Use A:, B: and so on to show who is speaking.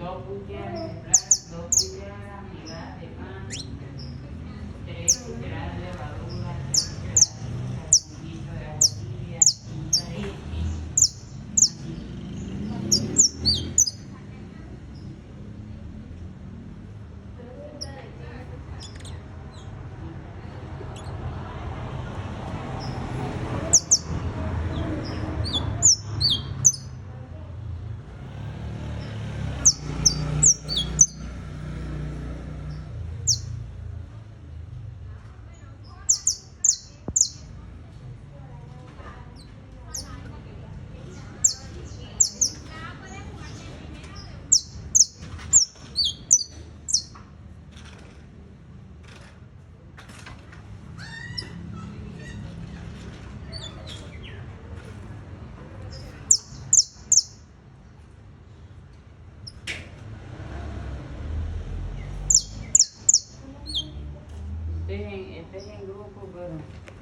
A: 2 cucharadas migajas de pan, 3 cucharadas de levadura, 3 cucharadas de azúcar, un litro de agua tibia, pinta de este es en grupo, pero